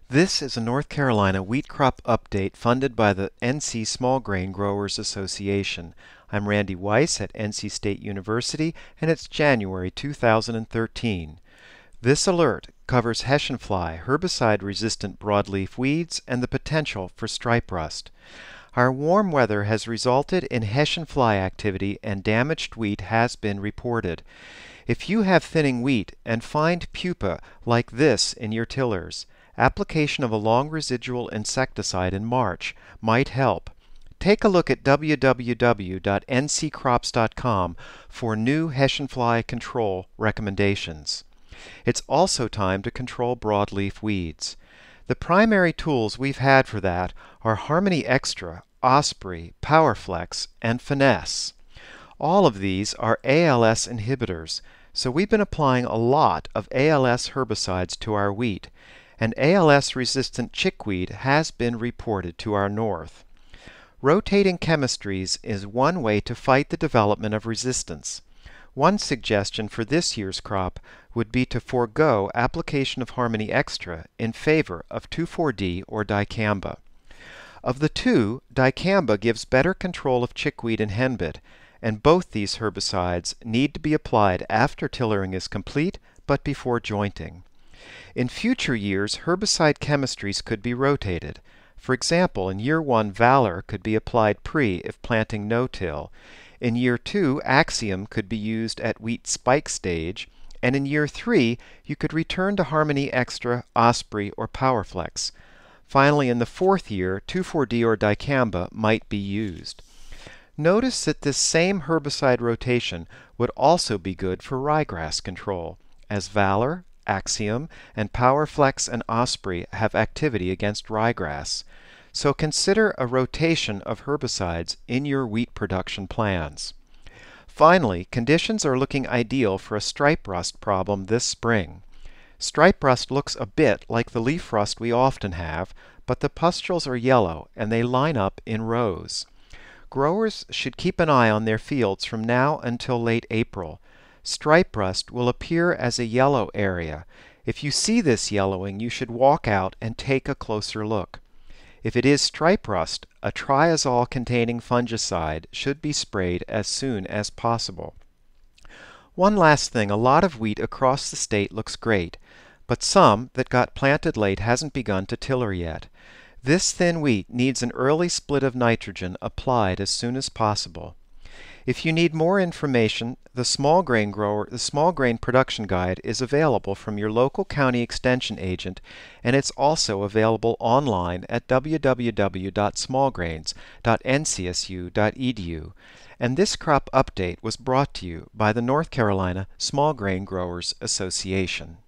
This is a North Carolina wheat crop update funded by the NC Small Grain Growers Association. I'm Randy Weiss at NC State University, and it's January 2013. This alert covers Hessian fly, herbicide-resistant broadleaf weeds, and the potential for stripe rust. Our warm weather has resulted in Hessian fly activity, and damaged wheat has been reported. If you have thinning wheat and find pupa like this in your tillers, application of a long residual insecticide in March might help. Take a look at www.nccrops.com for new Hessian fly control recommendations. It's also time to control broadleaf weeds. The primary tools we've had for that are Harmony Extra, Osprey, PowerFlex, and Finesse. All of these are ALS inhibitors, so we've been applying a lot of ALS herbicides to our wheat, and ALS-resistant chickweed has been reported to our north. Rotating chemistries is one way to fight the development of resistance. One suggestion for this year's crop would be to forego application of Harmony Extra in favor of 2,4-D or dicamba. Of the two, dicamba gives better control of chickweed and henbit, and both these herbicides need to be applied after tillering is complete but before jointing. In future years, herbicide chemistries could be rotated. For example, in year 1, Valor could be applied pre if planting no-till. In year 2, Axiom could be used at wheat spike stage, and in year 3, you could return to Harmony Extra, Osprey, or PowerFlex. Finally, in the 4th year, 2,4-D or dicamba might be used. Notice that this same herbicide rotation would also be good for ryegrass control, as Valor, Axiom, and PowerFlex and Osprey have activity against ryegrass. So consider a rotation of herbicides in your wheat production plans. Finally, conditions are looking ideal for a stripe rust problem this spring. Stripe rust looks a bit like the leaf rust we often have, but the pustules are yellow and they line up in rows. Growers should keep an eye on their fields from now until late April. Stripe rust will appear as a yellow area. If you see this yellowing, you should walk out and take a closer look. If it is stripe rust, a triazole-containing fungicide should be sprayed as soon as possible. One last thing, a lot of wheat across the state looks great, but some that got planted late hasn't begun to tiller yet. This thin wheat needs an early split of nitrogen applied as soon as possible. If you need more information, the Small Grain Production Guide is available from your local county extension agent, and it's also available online at www.smallgrains.ncsu.edu. And this crop update was brought to you by the North Carolina Small Grain Growers Association.